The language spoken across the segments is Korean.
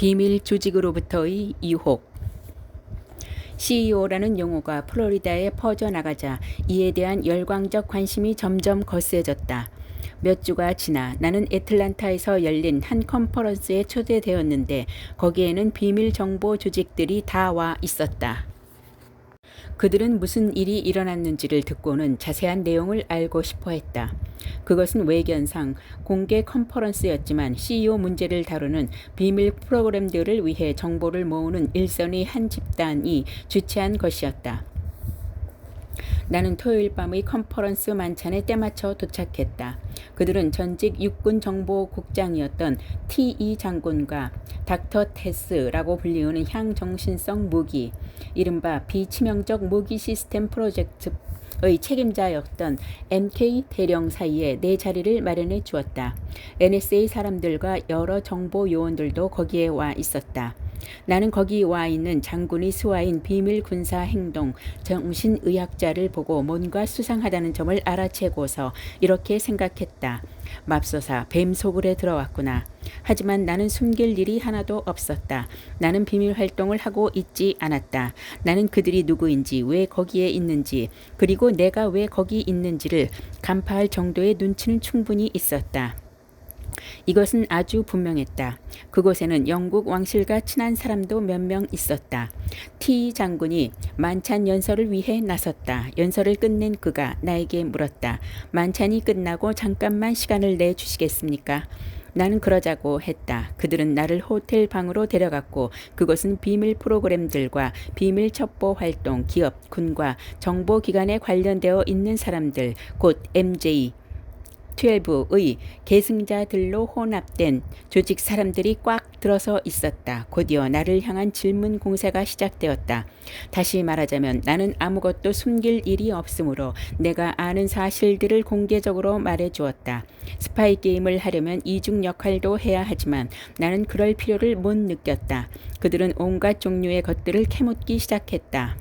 비밀 조직으로부터의 유혹. CEO라는 용어가 플로리다에 퍼져나가자 이에 대한 열광적 관심이 점점 거세졌다. 몇 주가 지나 나는 애틀란타에서 열린 한 컨퍼런스에 초대되었는데 거기에는 비밀 정보 조직들이 다 와 있었다. 그들은 무슨 일이 일어났는지를 듣고는 자세한 내용을 알고 싶어 했다. 그것은 외견상 공개 컨퍼런스였지만 CEO 문제를 다루는 비밀 프로그램들을 위해 정보를 모으는 일선의 한 집단이 주최한 것이었다. 나는 토요일 밤의 컨퍼런스 만찬에 때맞춰 도착했다. 그들은 전직 육군정보국장이었던 T.E. 장군과 닥터 테스라고 불리우는 향정신성 무기, 이른바 비치명적 무기 시스템 프로젝트의 책임자였던 MK 대령 사이에 내 자리를 마련해 주었다. NSA 사람들과 여러 정보 요원들도 거기에 와 있었다. 나는 거기 와 있는 장군의 수하인 비밀 군사 행동 정신의학자를 보고 뭔가 수상하다는 점을 알아채고서 이렇게 생각했다. 맙소사 뱀 속을에 들어왔구나. 하지만 나는 숨길 일이 하나도 없었다. 나는 비밀 활동을 하고 있지 않았다. 나는 그들이 누구인지, 왜 거기에 있는지, 그리고 내가 왜 거기 있는지를 간파할 정도의 눈치는 충분히 있었다. 이것은 아주 분명했다. 그곳에는 영국 왕실과 친한 사람도 몇 명 있었다. T 장군이 만찬 연설을 위해 나섰다. 연설을 끝낸 그가 나에게 물었다. 만찬이 끝나고 잠깐만 시간을 내주시겠습니까? 나는 그러자고 했다. 그들은 나를 호텔 방으로 데려갔고 그것은 비밀 프로그램들과 비밀 첩보 활동, 기업, 군과 정보기관에 관련되어 있는 사람들, 곧 MJ, 12의 계승자들로 혼합된 조직 사람들이 꽉 들어서 있었다. 곧이어 나를 향한 질문 공세가 시작되었다. 다시 말하자면 나는 아무것도 숨길 일이 없으므로 내가 아는 사실들을 공개적으로 말해주었다. 스파이 게임을 하려면 이중 역할도 해야 하지만 나는 그럴 필요를 못 느꼈다. 그들은 온갖 종류의 것들을 캐묻기 시작했다.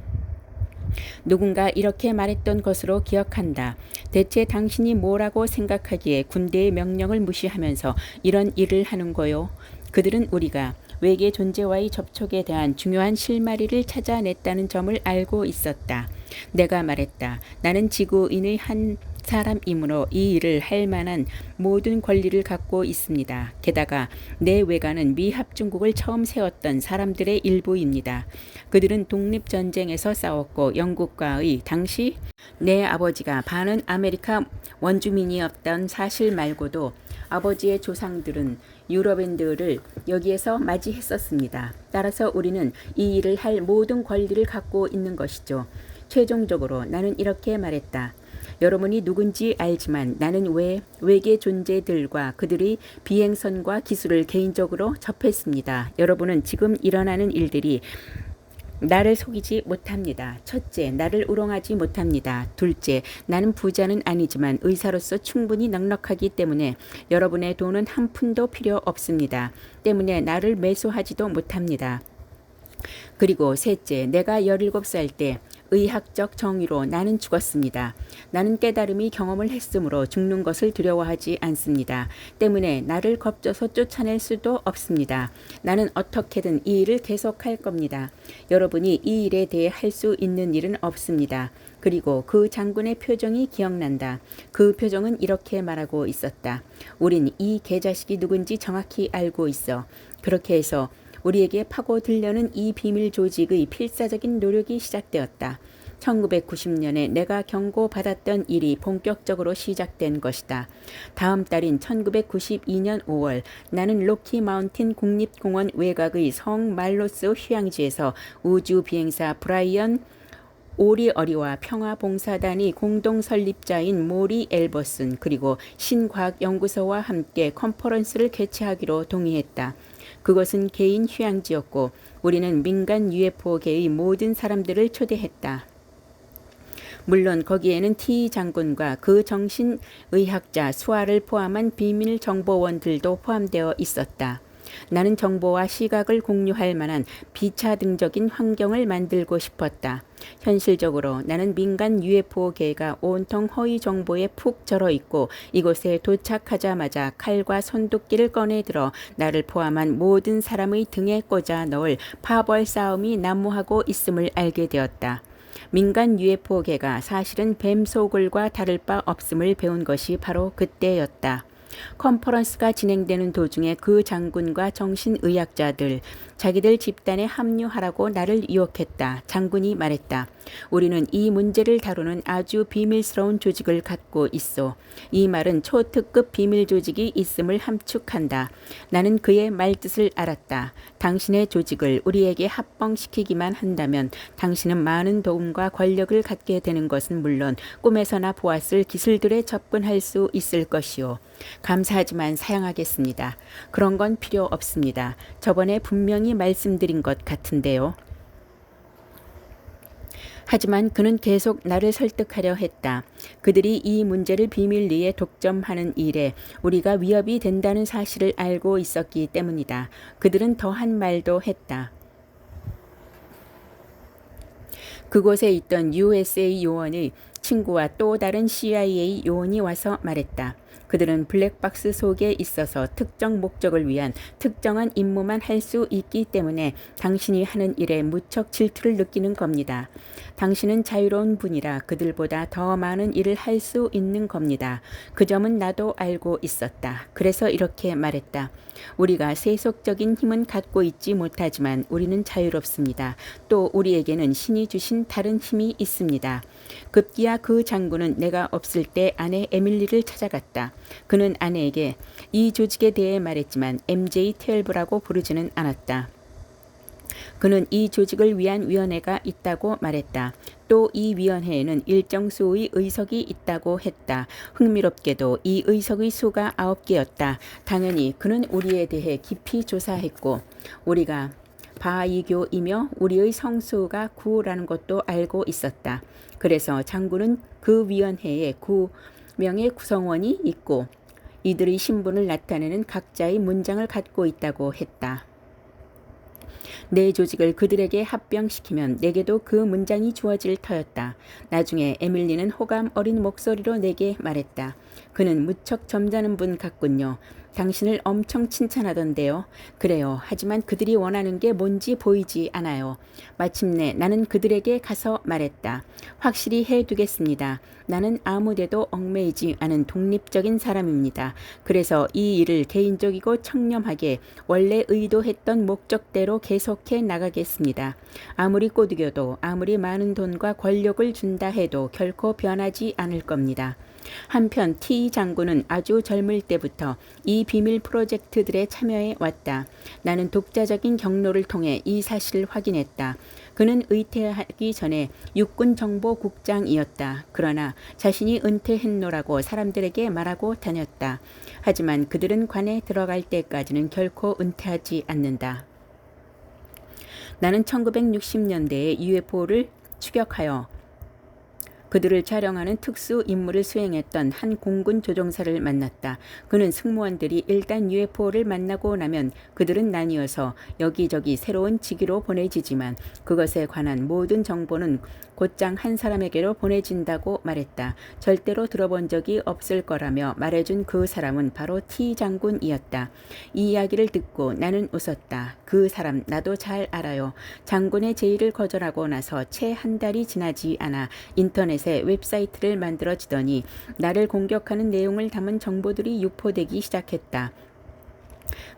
누군가 이렇게 말했던 것으로 기억한다. 대체 당신이 뭐라고 생각하기에 군대의 명령을 무시하면서 이런 일을 하는 거요? 그들은 우리가 외계 존재와의 접촉에 대한 중요한 실마리를 찾아냈다는 점을 알고 있었다. 내가 말했다. 나는 지구인의 한 사람이므로 이 일을 할 만한 모든 권리를 갖고 있습니다. 게다가 내 외가는 미 합중국을 처음 세웠던 사람들의 일부입니다. 그들은 독립전쟁에서 싸웠고 영국과의 당시 내 아버지가 반은 아메리카 원주민이었던 사실 말고도 아버지의 조상들은 유럽인들을 여기에서 맞이했었습니다. 따라서 우리는 이 일을 할 모든 권리를 갖고 있는 것이죠. 최종적으로 나는 이렇게 말했다. 여러분이 누군지 알지만 나는 왜 외계 존재들과 그들의 비행선과 기술을 개인적으로 접했습니다. 여러분은 지금 일어나는 일들이 나를 속이지 못합니다. 첫째, 나를 우롱하지 못합니다. 둘째, 나는 부자는 아니지만 의사로서 충분히 넉넉하기 때문에 여러분의 돈은 한 푼도 필요 없습니다. 때문에 나를 매수하지도 못합니다. 그리고 셋째, 내가 17살 때 의학적 정의로 나는 죽었습니다. 나는 깨달음이 경험을 했으므로 죽는 것을 두려워하지 않습니다. 때문에 나를 겁줘서 쫓아낼 수도 없습니다. 나는 어떻게든 이 일을 계속할 겁니다. 여러분이 이 일에 대해 할 수 있는 일은 없습니다. 그리고 그 장군의 표정이 기억난다. 그 표정은 이렇게 말하고 있었다. 우린 이 개자식이 누군지 정확히 알고 있어. 그렇게 해서 우리에게 파고들려는 이 비밀 조직의 필사적인 노력이 시작되었다. 1990년에 내가 경고받았던 일이 본격적으로 시작된 것이다. 다음 달인 1992년 5월 나는 로키 마운틴 국립공원 외곽의 성 말로스 휴양지에서 우주비행사 브라이언 오리어리와 평화봉사단이 공동 설립자인 모리 엘버슨 그리고 신과학연구소와 함께 컨퍼런스를 개최하기로 동의했다. 그것은 개인 휴양지였고 우리는 민간 UFO계의 모든 사람들을 초대했다. 물론 거기에는 T 장군과 그 정신의학자 수하를 포함한 비밀 정보원들도 포함되어 있었다. 나는 정보와 시각을 공유할 만한 비차등적인 환경을 만들고 싶었다. 현실적으로 나는 민간 UFO계가 온통 허위 정보에 푹 절어 있고 이곳에 도착하자마자 칼과 손도끼를 꺼내 들어 나를 포함한 모든 사람의 등에 꽂아 넣을 파벌 싸움이 난무하고 있음을 알게 되었다. 민간 UFO계가 사실은 뱀소굴과 다를 바 없음을 배운 것이 바로 그때였다. 컨퍼런스가 진행되는 도중에 그 장군과 정신의학자들, 자기들 집단에 합류하라고 나를 유혹했다. 장군이 말했다. 우리는 이 문제를 다루는 아주 비밀스러운 조직을 갖고 있어. 이 말은 초특급 비밀 조직이 있음을 함축한다. 나는 그의 말뜻을 알았다. 당신의 조직을 우리에게 합병시키기만 한다면 당신은 많은 도움과 권력을 갖게 되는 것은 물론 꿈에서나 보았을 기술들에 접근할 수 있을 것이오. 감사하지만 사양하겠습니다. 그런 건 필요 없습니다. 저번에 분명히 말씀드린 것 같은데요. 하지만 그는 계속 나를 설득하려 했다. 그들이 이 문제를 비밀리에 독점하는 일에 우리가 위협이 된다는 사실을 알고 있었기 때문이다. 그들은 더한 말도 했다. 그곳에 있던 USA 요원의 친구와 또 다른 CIA 요원이 와서 말했다. 그들은 블랙박스 속에 있어서 특정 목적을 위한 특정한 임무만 할 수 있기 때문에 당신이 하는 일에 무척 질투를 느끼는 겁니다. 당신은 자유로운 분이라 그들보다 더 많은 일을 할 수 있는 겁니다. 그 점은 나도 알고 있었다. 그래서 이렇게 말했다. 우리가 세속적인 힘은 갖고 있지 못하지만 우리는 자유롭습니다. 또 우리에게는 신이 주신 다른 힘이 있습니다. 급기야 그 장군은 내가 없을 때 아내 에밀리를 찾아갔다. 그는 아내에게 이 조직에 대해 말했지만 MJ12라고 부르지는 않았다. 그는 이 조직을 위한 위원회가 있다고 말했다. 또 이 위원회에는 일정 수의 의석이 있다고 했다. 흥미롭게도 이 의석의 수가 9개였다. 당연히 그는 우리에 대해 깊이 조사했고 우리가 바이교이며 우리의 성수가 9라는 것도 알고 있었다. 그래서 장군은 그 위원회에 9명의 구성원이 있고 이들의 신분을 나타내는 각자의 문장을 갖고 있다고 했다. 내 조직을 그들에게 합병시키면 내게도 그 문장이 주어질 터였다. 나중에 에밀리는 호감 어린 목소리로 내게 말했다. 그는 무척 점잖은 분 같군요. 당신을 엄청 칭찬하던데요. 그래요. 하지만 그들이 원하는 게 뭔지 보이지 않아요. 마침내 나는 그들에게 가서 말했다. 확실히 해두겠습니다. 나는 아무데도 얽매이지 않은 독립적인 사람입니다. 그래서 이 일을 개인적이고 청렴하게 원래 의도했던 목적대로 계속해 나가겠습니다. 아무리 꼬드겨도 아무리 많은 돈과 권력을 준다 해도 결코 변하지 않을 겁니다. 한편 T 장군은 아주 젊을 때부터 이 비밀 프로젝트들에 참여해 왔다. 나는 독자적인 경로를 통해 이 사실을 확인했다. 그는 은퇴하기 전에 육군정보국장이었다. 그러나 자신이 은퇴했노라고 사람들에게 말하고 다녔다. 하지만 그들은 관에 들어갈 때까지는 결코 은퇴하지 않는다. 나는 1960년대에 UFO를 추격하여 그들을 촬영하는 특수 임무를 수행했던 한 공군 조종사를 만났다. 그는 승무원들이 일단 UFO를 만나고 나면 그들은 나뉘어서 여기저기 새로운 직위로 보내지지만 그것에 관한 모든 정보는 곧장 한 사람에게로 보내진다고 말했다. 절대로 들어본 적이 없을 거라며 말해준 그 사람은 바로 T 장군이었다. 이 이야기를 듣고 나는 웃었다. 그 사람 나도 잘 알아요. 장군의 제의를 거절하고 나서 채 한 달이 지나지 않아 인터넷에 웹사이트를 만들어지더니 나를 공격하는 내용을 담은 정보들이 유포되기 시작했다.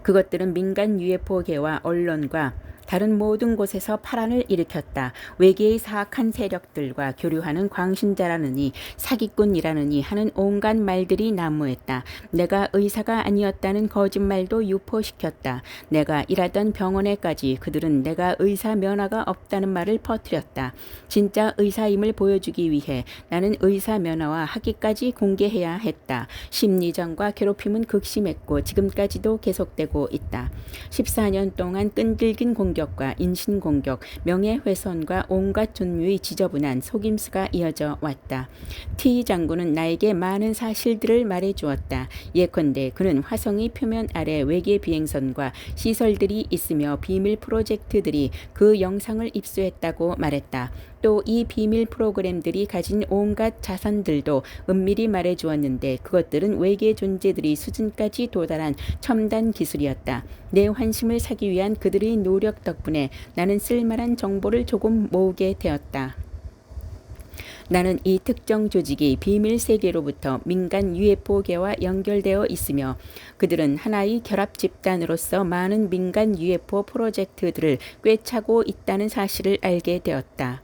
그것들은 민간 UFO계와 언론과 다른 모든 곳에서 파란을 일으켰다. 외계의 사악한 세력들과 교류하는 광신자라느니 사기꾼이라느니 하는 온갖 말들이 난무했다. 내가 의사가 아니었다는 거짓말도 유포시켰다. 내가 일하던 병원에까지 그들은 내가 의사 면허가 없다는 말을 퍼뜨렸다. 진짜 의사임을 보여주기 위해 나는 의사 면허와 학위까지 공개해야 했다. 심리전과 괴롭힘은 극심했고 지금까지도 계속되고 있다. 14년 동안 끈질긴 공격 공격과 인신공격, 명예훼손과 온갖 종류의 지저분한 속임수가 이어져 왔다. T 장군은 나에게 많은 사실들을 말해주었다. 예컨대 그는 화성의 표면 아래 외계 비행선과 시설들이 있으며 비밀 프로젝트들이 그 영상을 입수했다고 말했다. 또 이 비밀 프로그램들이 가진 온갖 자산들도 은밀히 말해주었는데 그것들은 외계 존재들이 수준까지 도달한 첨단 기술이었다. 내 환심을 사기 위한 그들의 노력 덕분에 나는 쓸만한 정보를 조금 모으게 되었다. 나는 이 특정 조직이 비밀 세계로부터 민간 UFO계와 연결되어 있으며 그들은 하나의 결합 집단으로서 많은 민간 UFO 프로젝트들을 꿰차고 있다는 사실을 알게 되었다.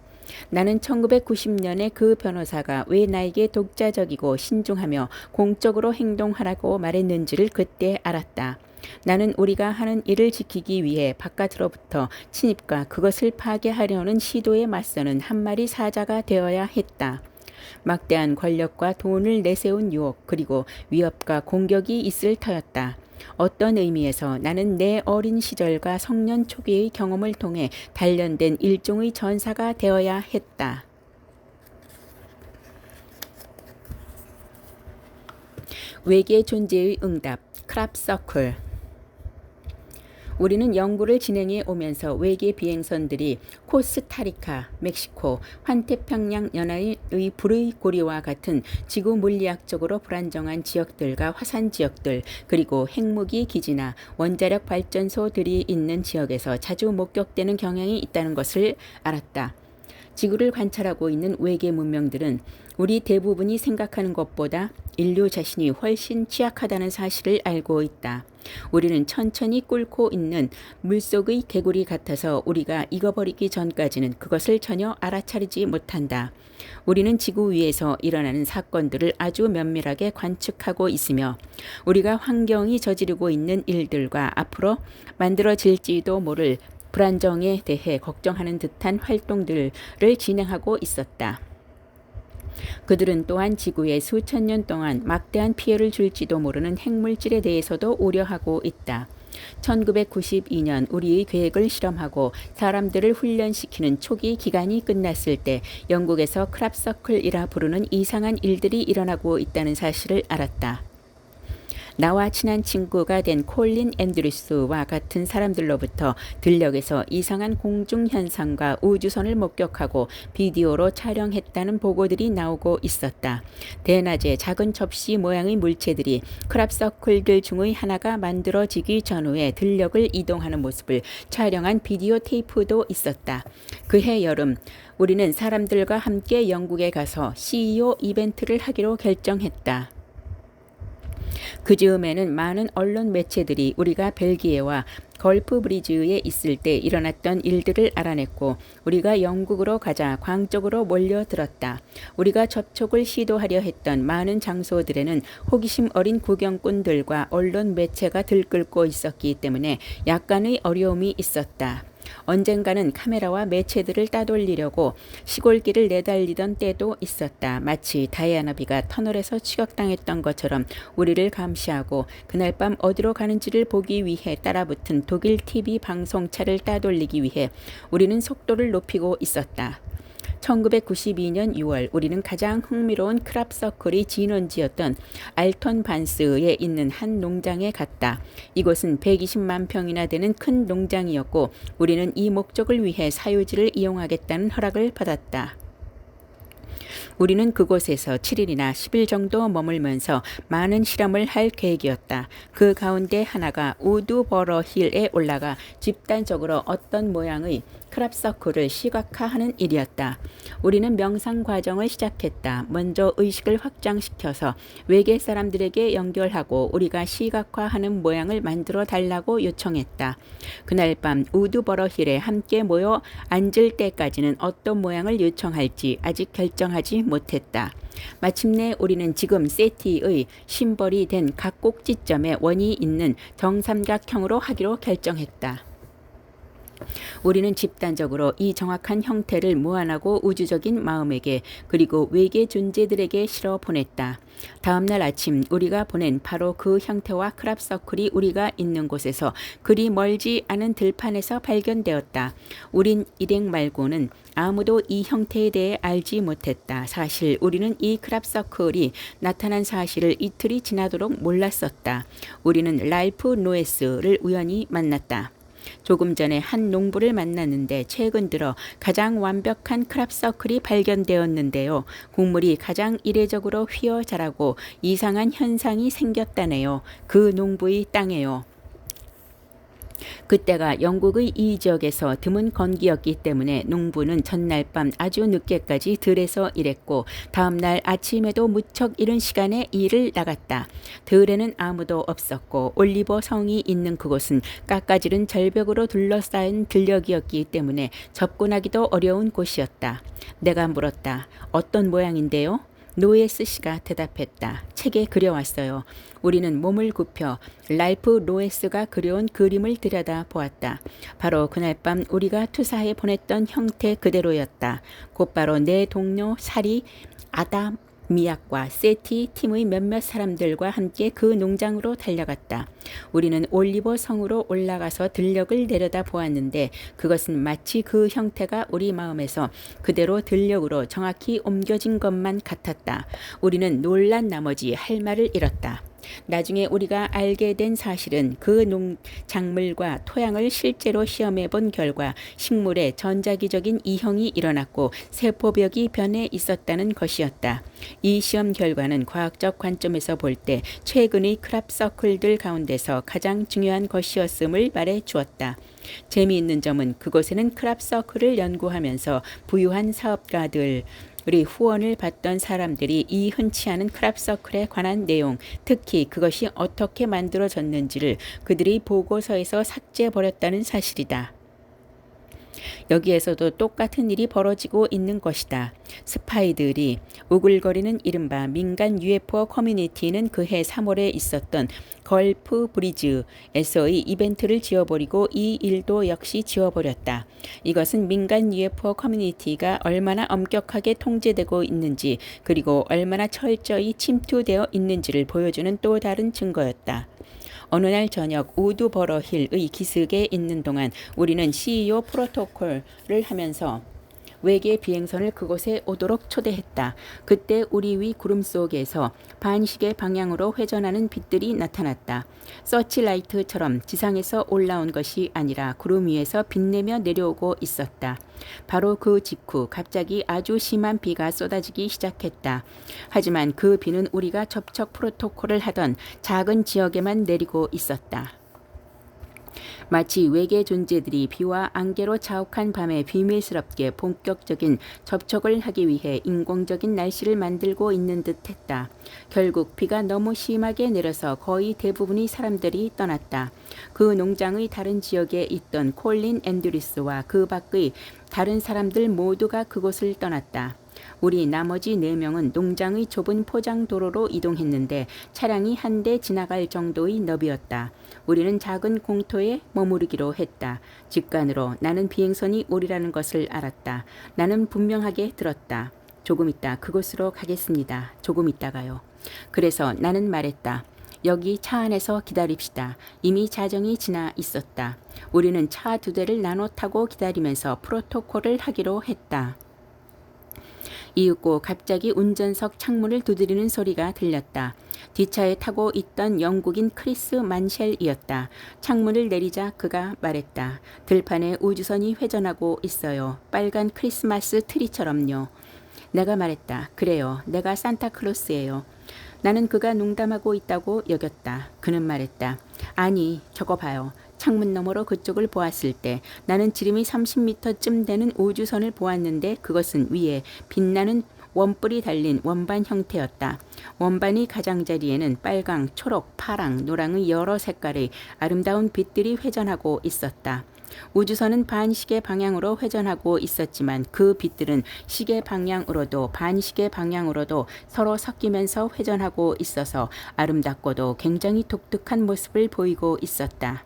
나는 1990년에 그 변호사가 왜 나에게 독자적이고 신중하며 공적으로 행동하라고 말했는지를 그때 알았다. 나는 우리가 하는 일을 지키기 위해 바깥으로부터 침입과 그것을 파괴하려는 시도에 맞서는 한 마리 사자가 되어야 했다. 막대한 권력과 돈을 내세운 유혹 그리고 위협과 공격이 있을 터였다. 어떤 의미에서 나는 내 어린 시절과 성년 초기의 경험을 통해 단련된 일종의 전사가 되어야 했다. 외계 존재의 응답, 크랍서클. 우리는 연구를 진행해 오면서 외계 비행선들이 코스타리카, 멕시코, 환태평양 연안의 불의 고리와 같은 지구 물리학적으로 불안정한 지역들과 화산 지역들 그리고 핵무기 기지나 원자력 발전소들이 있는 지역에서 자주 목격되는 경향이 있다는 것을 알았다. 지구를 관찰하고 있는 외계 문명들은 우리 대부분이 생각하는 것보다 인류 자신이 훨씬 취약하다는 사실을 알고 있다. 우리는 천천히 끓고 있는 물속의 개구리 같아서 우리가 익어버리기 전까지는 그것을 전혀 알아차리지 못한다. 우리는 지구 위에서 일어나는 사건들을 아주 면밀하게 관측하고 있으며 우리가 환경이 저지르고 있는 일들과 앞으로 만들어질지도 모를 불안정에 대해 걱정하는 듯한 활동들을 진행하고 있었다. 그들은 또한 지구에 수천 년 동안 막대한 피해를 줄지도 모르는 핵물질에 대해서도 우려하고 있다. 1992년 우리의 계획을 실험하고 사람들을 훈련시키는 초기 기간이 끝났을 때 영국에서 크랍서클이라 부르는 이상한 일들이 일어나고 있다는 사실을 알았다. 나와 친한 친구가 된 콜린 앤드루스와 같은 사람들로부터 들녘에서 이상한 공중현상과 우주선을 목격하고 비디오로 촬영했다는 보고들이 나오고 있었다. 대낮에 작은 접시 모양의 물체들이 크랍서클들 중의 하나가 만들어지기 전후에 들녘을 이동하는 모습을 촬영한 비디오 테이프도 있었다. 그해 여름 우리는 사람들과 함께 영국에 가서 CEO 이벤트를 하기로 결정했다. 그 즈음에는 많은 언론 매체들이 우리가 벨기에와 걸프 브리즈에 있을 때 일어났던 일들을 알아냈고 우리가 영국으로 가자 광 쪽으로 몰려들었다. 우리가 접촉을 시도하려 했던 많은 장소들에는 호기심 어린 구경꾼들과 언론 매체가 들끓고 있었기 때문에 약간의 어려움이 있었다. 언젠가는 카메라와 매체들을 따돌리려고 시골길을 내달리던 때도 있었다. 마치 다이아나비가 터널에서 추격당했던 것처럼 우리를 감시하고 그날 밤 어디로 가는지를 보기 위해 따라붙은 독일 TV 방송차를 따돌리기 위해 우리는 속도를 높이고 있었다. 1992년 6월 우리는 가장 흥미로운 크랍서클의 진원지였던 알턴 반스에 있는 한 농장에 갔다. 이곳은 120만 평이나 되는 큰 농장이었고 우리는 이 목적을 위해 사유지를 이용하겠다는 허락을 받았다. 우리는 그곳에서 7일이나 10일 정도 머물면서 많은 실험을 할 계획이었다. 그 가운데 하나가 우드버러 힐에 올라가 집단적으로 어떤 모양의 크랍서클을 시각화하는 일이었다. 우리는 명상 과정을 시작했다. 먼저 의식을 확장시켜서 외계 사람들에게 연결하고 우리가 시각화하는 모양을 만들어 달라고 요청했다. 그날 밤 우드버러 힐에 함께 모여 앉을 때까지는 어떤 모양을 요청할지 아직 결정하지 못했다. 마침내 우리는 지금 세티의 심벌이 된 각 꼭지점에 원이 있는 정삼각형으로 하기로 결정했다. 우리는 집단적으로 이 정확한 형태를 무한하고 우주적인 마음에게 그리고 외계 존재들에게 실어 보냈다. 다음 날 아침 우리가 보낸 바로 그 형태와 크랍서클이 우리가 있는 곳에서 그리 멀지 않은 들판에서 발견되었다. 우린 일행 말고는 아무도 이 형태에 대해 알지 못했다. 사실 우리는 이 크랍서클이 나타난 사실을 이틀이 지나도록 몰랐었다. 우리는 랄프 노에스를 우연히 만났다. 조금 전에 한 농부를 만났는데 최근 들어 가장 완벽한 크랍서클이 발견되었는데요. 곡물이 가장 이례적으로 휘어 자라고 이상한 현상이 생겼다네요. 그 농부의 땅에요. 그때가 영국의 이 지역에서 드문 건기였기 때문에 농부는 전날 밤 아주 늦게까지 들에서 일했고 다음날 아침에도 무척 이른 시간에 일을 나갔다. 들에는 아무도 없었고 올리버 성이 있는 그곳은 깎아지른 절벽으로 둘러싸인 들녘이었기 때문에 접근하기도 어려운 곳이었다. 내가 물었다. 어떤 모양인데요? 노에스 씨가 대답했다. 책에 그려왔어요. 우리는 몸을 굽혀 랄프 노에스가 그려온 그림을 들여다 보았다. 바로 그날 밤 우리가 투사해 보냈던 형태 그대로였다. 곧바로 내 동료 사리 아다미약과 세티 팀의 몇몇 사람들과 함께 그 농장으로 달려갔다. 우리는 올리버 성으로 올라가서 들녘을 내려다 보았는데 그것은 마치 그 형태가 우리 마음에서 그대로 들녘으로 정확히 옮겨진 것만 같았다. 우리는 놀란 나머지 할 말을 잃었다. 나중에 우리가 알게 된 사실은 그 작물과 토양을 실제로 시험해 본 결과 식물에 전자기적인 이형이 일어났고 세포벽이 변해 있었다는 것이었다. 이 시험 결과는 과학적 관점에서 볼 때 최근의 크랍서클들 가운데서 가장 중요한 것이었음을 말해 주었다. 재미있는 점은 그곳에는 크랍서클을 연구하면서 부유한 사업가들 우리 후원을 받던 사람들이 이 흔치 않은 크랍서클에 관한 내용, 특히 그것이 어떻게 만들어졌는지를 그들이 보고서에서 삭제해버렸다는 사실이다. 여기에서도 똑같은 일이 벌어지고 있는 것이다. 스파이들이 우글거리는 이른바 민간 UFO 커뮤니티는 그해 3월에 있었던 걸프 브리즈에서의 이벤트를 지워버리고 이 일도 역시 지워버렸다. 이것은 민간 UFO 커뮤니티가 얼마나 엄격하게 통제되고 있는지 그리고 얼마나 철저히 침투되어 있는지를 보여주는 또 다른 증거였다. 어느 날 저녁 우드 버러힐의 기슭에 있는 동안 우리는 CEO 프로토콜을 하면서 외계 비행선을 그곳에 오도록 초대했다. 그때 우리 위 구름 속에서 반시계 방향으로 회전하는 빛들이 나타났다. 서치라이트처럼 지상에서 올라온 것이 아니라 구름 위에서 빛내며 내려오고 있었다. 바로 그 직후 갑자기 아주 심한 비가 쏟아지기 시작했다. 하지만 그 비는 우리가 접촉 프로토콜을 하던 작은 지역에만 내리고 있었다. 마치 외계 존재들이 비와 안개로 자욱한 밤에 비밀스럽게 본격적인 접촉을 하기 위해 인공적인 날씨를 만들고 있는 듯 했다. 결국 비가 너무 심하게 내려서 거의 대부분의 사람들이 떠났다. 그 농장의 다른 지역에 있던 콜린 앤드리스와 그 밖의 다른 사람들 모두가 그곳을 떠났다. 우리 나머지 4명은 농장의 좁은 포장 도로로 이동했는데 차량이 한 대 지나갈 정도의 너비였다. 우리는 작은 공터에 머무르기로 했다. 직관으로 나는 비행선이 오리라는 것을 알았다. 나는 분명하게 들었다. 조금 있다 그곳으로 가겠습니다. 조금 있다가요. 그래서 나는 말했다. 여기 차 안에서 기다립시다. 이미 자정이 지나 있었다. 우리는 차 2대를 나눠 타고 기다리면서 프로토콜을 하기로 했다. 이윽고 갑자기 운전석 창문을 두드리는 소리가 들렸다. 뒷차에 타고 있던 영국인 크리스 만셸이었다. 창문을 내리자 그가 말했다. 들판에 우주선이 회전하고 있어요. 빨간 크리스마스 트리처럼요. 내가 말했다. 그래요. 내가 산타클로스예요. 나는 그가 농담하고 있다고 여겼다. 그는 말했다. 아니, 저거 봐요. 창문 너머로 그쪽을 보았을 때 나는 지름이 30m쯤 되는 우주선을 보았는데 그것은 위에 빛나는 원뿔이 달린 원반 형태였다. 원반이 가장자리에는 빨강, 초록, 파랑, 노랑의 여러 색깔의 아름다운 빛들이 회전하고 있었다. 우주선은 반시계 방향으로 회전하고 있었지만 그 빛들은 시계 방향으로도 반시계 방향으로도 서로 섞이면서 회전하고 있어서 아름답고도 굉장히 독특한 모습을 보이고 있었다.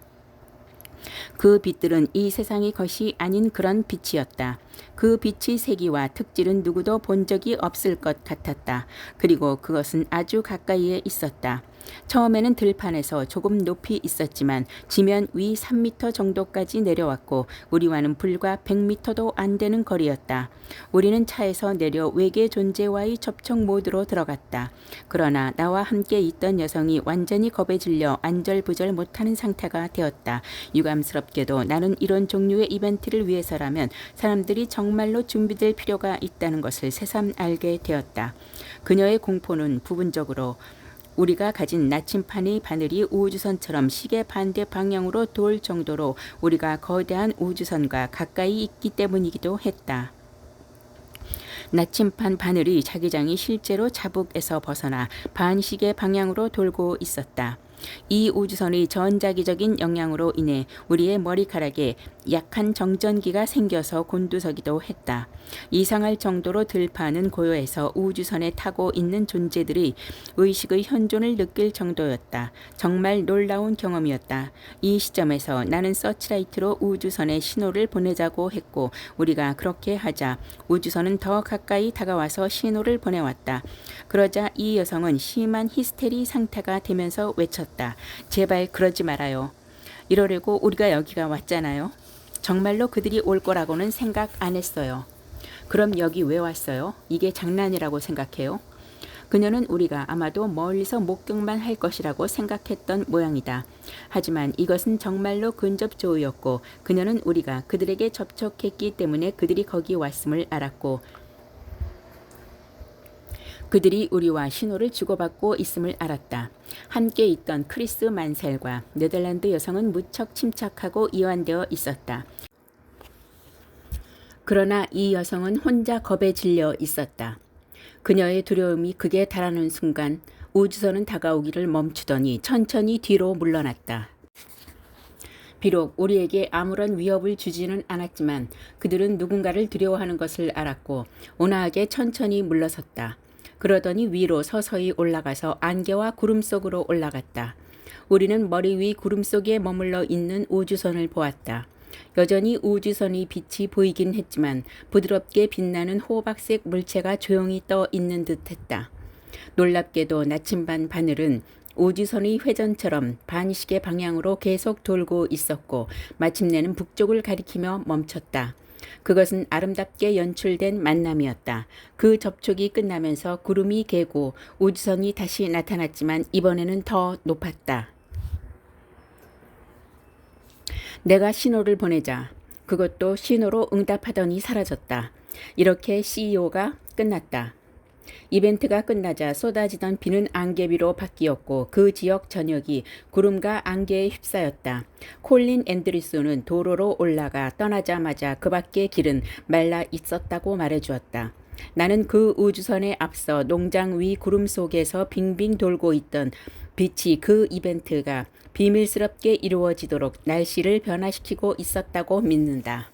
그 빛들은 이 세상의 것이 아닌 그런 빛이었다. 그 빛의 세기와 특질은 누구도 본 적이 없을 것 같았다. 그리고 그것은 아주 가까이에 있었다. 처음에는 들판에서 조금 높이 있었지만 지면 위 3미터 정도까지 내려왔고 우리와는 불과 100미터도 안 되는 거리였다. 우리는 차에서 내려 외계 존재와의 접촉 모드로 들어갔다. 그러나 나와 함께 있던 여성이 완전히 겁에 질려 안절부절 못하는 상태가 되었다. 유감스럽게도 나는 이런 종류의 이벤트를 위해서라면 사람들이 정말로 준비될 필요가 있다는 것을 새삼 알게 되었다. 그녀의 공포는 부분적으로 우리가 가진 나침판의 바늘이 우주선처럼 시계 반대 방향으로 돌 정도로 우리가 거대한 우주선과 가까이 있기 때문이기도 했다. 나침판 바늘의 자기장이 실제로 자북에서 벗어나 반시계 방향으로 돌고 있었다. 이 우주선의 전자기적인 영향으로 인해 우리의 머리카락에 약한 정전기가 생겨서 곤두서기도 했다. 이상할 정도로 들판은 고요해서 우주선에 타고 있는 존재들이 의식의 현존을 느낄 정도였다. 정말 놀라운 경험이었다. 이 시점에서 나는 서치라이트로 우주선에 신호를 보내자고 했고 우리가 그렇게 하자 우주선은 더 가까이 다가와서 신호를 보내왔다. 그러자 이 여성은 심한 히스테리 상태가 되면서 외쳤다. 제발 그러지 말아요. 이러려고 우리가 여기가 왔잖아요. 정말로 그들이 올 거라고는 생각 안 했어요. 그럼 여기 왜 왔어요? 이게 장난이라고 생각해요? 그녀는 우리가 아마도 멀리서 목격만 할 것이라고 생각했던 모양이다. 하지만 이것은 정말로 근접조우였고 그녀는 우리가 그들에게 접촉했기 때문에 그들이 거기 왔음을 알았고 그들이 우리와 신호를 주고받고 있음을 알았다. 함께 있던 크리스 만셀과 네덜란드 여성은 무척 침착하고 이완되어 있었다. 그러나 이 여성은 혼자 겁에 질려 있었다. 그녀의 두려움이 극에 달하는 순간 우주선은 다가오기를 멈추더니 천천히 뒤로 물러났다. 비록 우리에게 아무런 위협을 주지는 않았지만 그들은 누군가를 두려워하는 것을 알았고 온화하게 천천히 물러섰다. 그러더니 위로 서서히 올라가서 안개와 구름 속으로 올라갔다. 우리는 머리 위 구름 속에 머물러 있는 우주선을 보았다. 여전히 우주선의 빛이 보이긴 했지만 부드럽게 빛나는 호박색 물체가 조용히 떠 있는 듯했다. 놀랍게도 나침반 바늘은 우주선의 회전처럼 반시계 방향으로 계속 돌고 있었고 마침내는 북쪽을 가리키며 멈췄다. 그것은 아름답게 연출된 만남이었다. 그 접촉이 끝나면서 구름이 개고 우주선이 다시 나타났지만 이번에는 더 높았다. 내가 신호를 보내자 그것도 신호로 응답하더니 사라졌다. 이렇게 CEO가 끝났다. 이벤트가 끝나자 쏟아지던 비는 안개비로 바뀌었고 그 지역 전역이 구름과 안개에 휩싸였다. 콜린 앤드리스는 도로로 올라가 떠나자마자 그 밖의 길은 말라 있었다고 말해주었다. 나는 그 우주선에 앞서 농장 위 구름 속에서 빙빙 돌고 있던 빛이 그 이벤트가 비밀스럽게 이루어지도록 날씨를 변화시키고 있었다고 믿는다.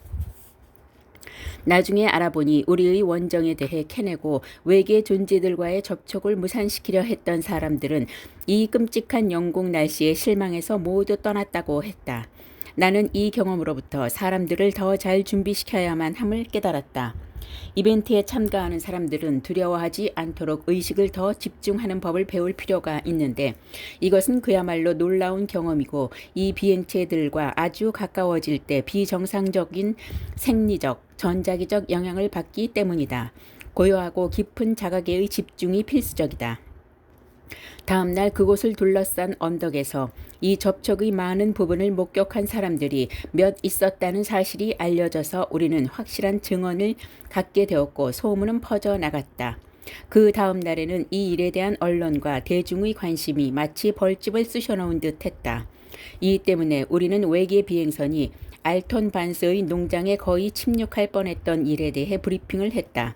나중에 알아보니 우리의 원정에 대해 캐내고 외계 존재들과의 접촉을 무산시키려 했던 사람들은 이 끔찍한 영국 날씨에 실망해서 모두 떠났다고 했다. 나는 이 경험으로부터 사람들을 더 잘 준비시켜야만 함을 깨달았다. 이벤트에 참가하는 사람들은 두려워하지 않도록 의식을 더 집중하는 법을 배울 필요가 있는데 이것은 그야말로 놀라운 경험이고 이 비행체들과 아주 가까워질 때 비정상적인 생리적, 전자기적 영향을 받기 때문이다. 고요하고 깊은 자각의 집중이 필수적이다. 다음 날 그곳을 둘러싼 언덕에서 이 접촉의 많은 부분을 목격한 사람들이 몇 있었다는 사실이 알려져서 우리는 확실한 증언을 갖게 되었고 소문은 퍼져나갔다. 그 다음 날에는 이 일에 대한 언론과 대중의 관심이 마치 벌집을 쑤셔넣은 듯 했다. 이 때문에 우리는 외계 비행선이 알톤 반스의 농장에 거의 침략할 뻔했던 일에 대해 브리핑을 했다.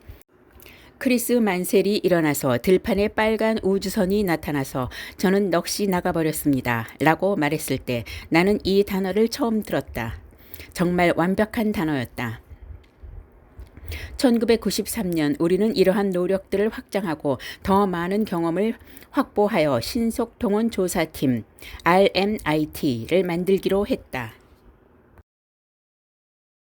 크리스 만셀이 일어나서 들판에 빨간 우주선이 나타나서 저는 넋이 나가버렸습니다. 라고 말했을 때 나는 이 단어를 처음 들었다. 정말 완벽한 단어였다. 1993년 우리는 이러한 노력들을 확장하고 더 많은 경험을 확보하여 신속 동원 조사팀 RMIT를 만들기로 했다.